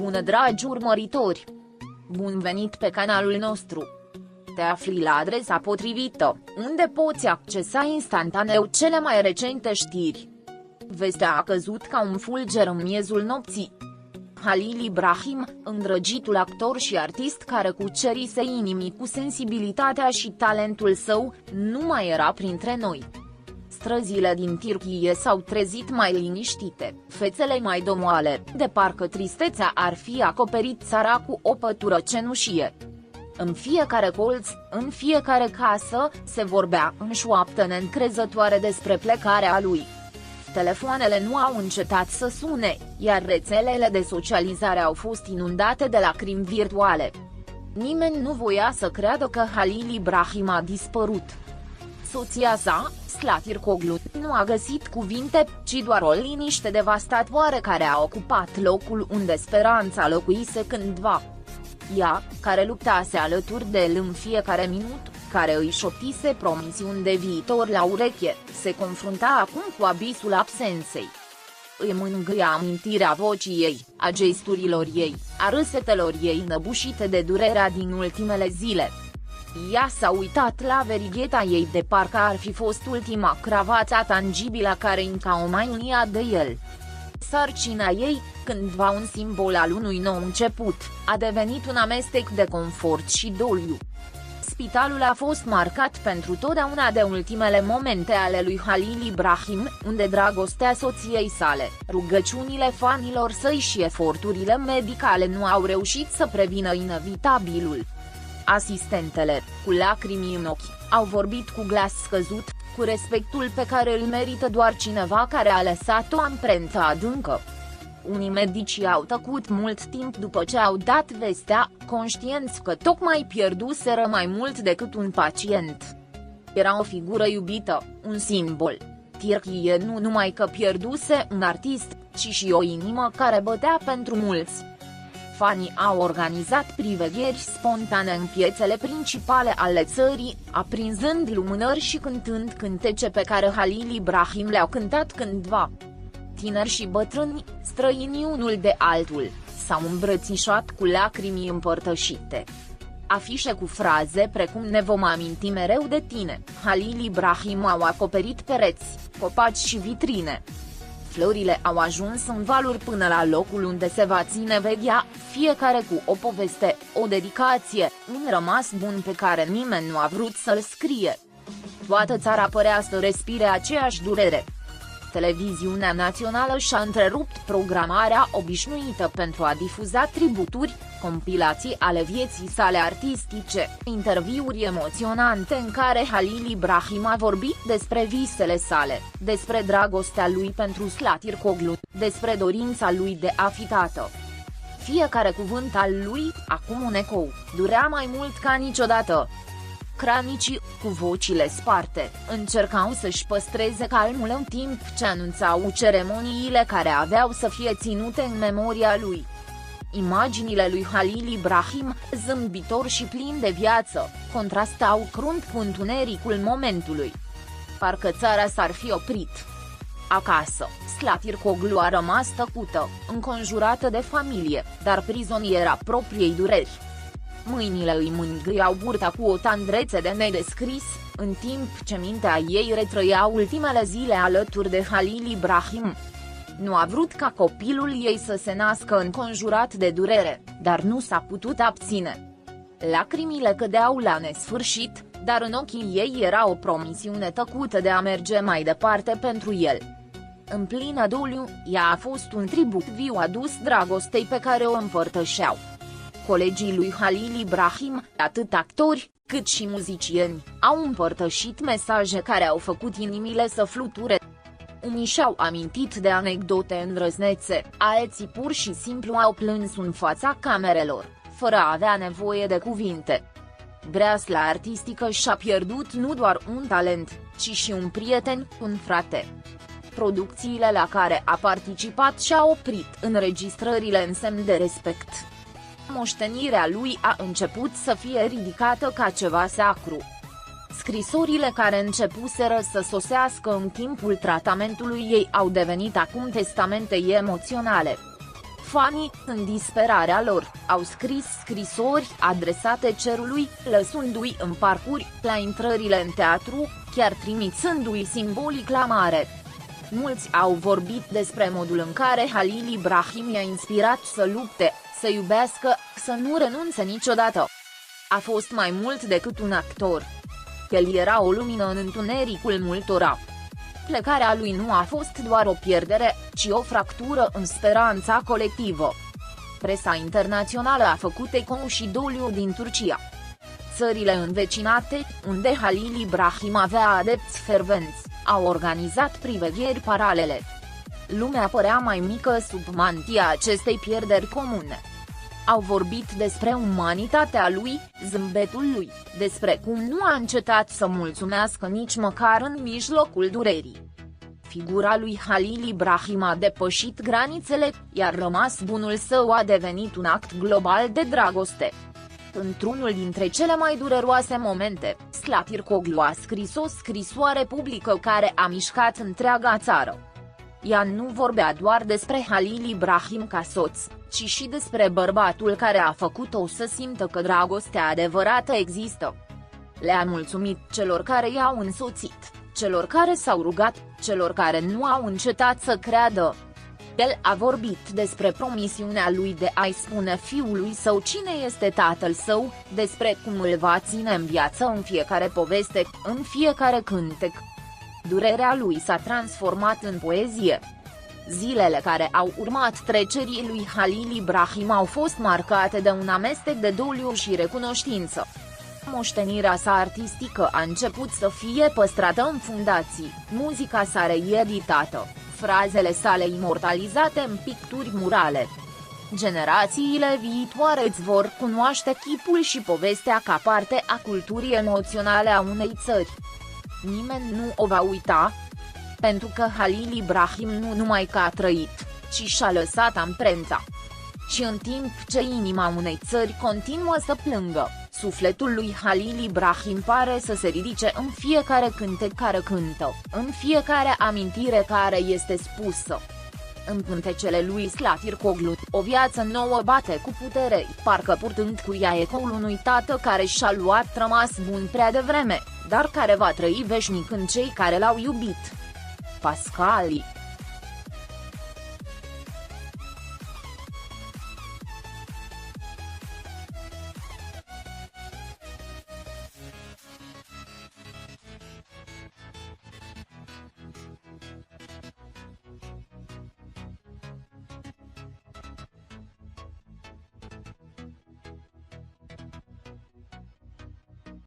Bună dragi urmăritori! Bun venit pe canalul nostru! Te afli la adresa potrivită, unde poți accesa instantaneu cele mai recente știri. Vestea a căzut ca un fulger în miezul nopții. Halil Ibrahim, îndrăgitul actor și artist care cucerise inimii cu sensibilitatea și talentul său, nu mai era printre noi. Străzile din Turcia s-au trezit mai liniștite, fețele mai domoale, de parcă tristețea ar fi acoperit țara cu o pătură cenușie. În fiecare colț, în fiecare casă, se vorbea în șoaptă neîncrezătoare despre plecarea lui. Telefoanele nu au încetat să sune, iar rețelele de socializare au fost inundate de lacrimi virtuale. Nimeni nu voia să creadă că Halil Ibrahim a dispărut. Soția sa, Slatirkoglu, nu a găsit cuvinte, ci doar o liniște devastatoare care a ocupat locul unde speranța locuise cândva. Ea, care luptase alături de el în fiecare minut, care îi șoptise promisiuni de viitor la ureche, se confrunta acum cu abisul absenței. Îi mângâia amintirea vocii ei, a gesturilor ei, a râsetelor ei năbușite de durerea din ultimele zile. Ea s-a uitat la verigheta ei de parcă ar fi fost ultima cravață tangibilă care încă o mai unia de el. Sarcina ei, cândva un simbol al unui nou început, a devenit un amestec de confort și doliu. Spitalul a fost marcat pentru totdeauna de ultimele momente ale lui Halil Ibrahim, unde dragostea soției sale, rugăciunile fanilor săi și eforturile medicale nu au reușit să prevină inevitabilul. Asistentele, cu lacrimi în ochi, au vorbit cu glas scăzut, cu respectul pe care îl merită doar cineva care a lăsat o amprentă adâncă. Unii medici au tăcut mult timp după ce au dat vestea, conștienți că tocmai pierduseră mai mult decât un pacient. Era o figură iubită, un simbol. Turcia nu numai că pierduse un artist, ci și o inimă care bătea pentru mulți. Fanii au organizat privegheri spontane în piețele principale ale țării, aprinzând lumânări și cântând cântece pe care Halil Ibrahim le-au cântat cândva. Tineri și bătrâni, străini unul de altul, s-au îmbrățișat cu lacrimi împărtășite. Afișe cu fraze precum "Ne vom aminti mereu de tine", Halil Ibrahim au acoperit pereți, copaci și vitrine. Florile au ajuns în valuri până la locul unde se va ține veghea, fiecare cu o poveste, o dedicație, un rămas bun pe care nimeni nu a vrut să-l scrie. Toată țara părea să respire aceeași durere. Televiziunea națională și-a întrerupt programarea obișnuită pentru a difuza tributuri, compilații ale vieții sale artistice, interviuri emoționante în care Halil Ibrahim a vorbit despre visele sale, despre dragostea lui pentru Slatirkoglu, despre dorința lui de a fi tată. Fiecare cuvânt al lui, acum un ecou, durea mai mult ca niciodată. Cranicii, cu vocile sparte, încercau să-și păstreze calmul în timp ce anunțau ceremoniile care aveau să fie ținute în memoria lui. Imaginile lui Halil Ibrahim, zâmbitor și plin de viață, contrastau crunt cu întunericul momentului. Parcă țara s-ar fi oprit. Acasă, Slatirkoglu a rămas tăcută, înconjurată de familie, dar prizoniera propriei dureri. Mâinile îi mângâiau burta cu o tandrețe de nedescris, în timp ce mintea ei retrăia ultimele zile alături de Halil Ibrahim. Nu a vrut ca copilul ei să se nască înconjurat de durere, dar nu s-a putut abține. Lacrimile cădeau la nesfârșit, dar în ochii ei era o promisiune tăcută de a merge mai departe pentru el. În plină doliu, ea a fost un tribut viu adus dragostei pe care o împărtășeau. Colegii lui Halil Ibrahim, atât actori, cât și muzicieni, au împărtășit mesaje care au făcut inimile să fluture. Unii și-au amintit de anecdote îndrăznețe, alții pur și simplu au plâns în fața camerelor, fără a avea nevoie de cuvinte. Breasla artistică și-a pierdut nu doar un talent, ci și un prieten, un frate. Producțiile la care a participat și-au oprit înregistrările în semn de respect. Moștenirea lui a început să fie ridicată ca ceva sacru. Scrisorile care începuseră să sosească în timpul tratamentului ei au devenit acum testamente emoționale. Fanii, în disperarea lor, au scris scrisori adresate cerului, lăsându-i în parcuri, la intrările în teatru, chiar trimițându-i simbolic la mare. Mulți au vorbit despre modul în care Halil Ibrahim i-a inspirat să lupte, să iubească, să nu renunțe niciodată. A fost mai mult decât un actor. El era o lumină în întunericul multora. Plecarea lui nu a fost doar o pierdere, ci o fractură în speranța colectivă. Presa internațională a făcut ecou și doliu din Turcia. Țările învecinate, unde Halil Ibrahim avea adepți fervenți, au organizat privegheri paralele. Lumea părea mai mică sub mantia acestei pierderi comune. Au vorbit despre umanitatea lui, zâmbetul lui, despre cum nu a încetat să mulțumească nici măcar în mijlocul durerii. Figura lui Halil Ibrahim a depășit granițele, iar rămas bunul său a devenit un act global de dragoste. Într-unul dintre cele mai dureroase momente, Slatirkoglu a scris o scrisoare publică care a mișcat întreaga țară. Ea nu vorbea doar despre Halil Ibrahim ca soț, ci și despre bărbatul care a făcut-o să simtă că dragostea adevărată există. Le-a mulțumit celor care i-au însoțit, celor care s-au rugat, celor care nu au încetat să creadă. El a vorbit despre promisiunea lui de a-i spune fiului său cine este tatăl său, despre cum îl va ține în viață în fiecare poveste, în fiecare cântec. Durerea lui s-a transformat în poezie. Zilele care au urmat trecerii lui Halil Ibrahim au fost marcate de un amestec de doliu și recunoștință. Moștenirea sa artistică a început să fie păstrată în fundații, muzica sa reeditată, frazele sale imortalizate în picturi murale. Generațiile viitoare îți vor cunoaște chipul și povestea ca parte a culturii emoționale a unei țări. Nimeni nu o va uita, pentru că Halil Ibrahim nu numai că a trăit, ci și-a lăsat amprenta. Și în timp ce inima unei țări continuă să plângă, sufletul lui Halil Ibrahim pare să se ridice în fiecare cântec care cântă, în fiecare amintire care este spusă. În pântecele lui Slatirkoglu, o viață nouă bate cu putere, parcă purtând cu ea ecoul unui tată care și-a luat rămas bun prea devreme, dar care va trăi veșnic în cei care l-au iubit. Pascali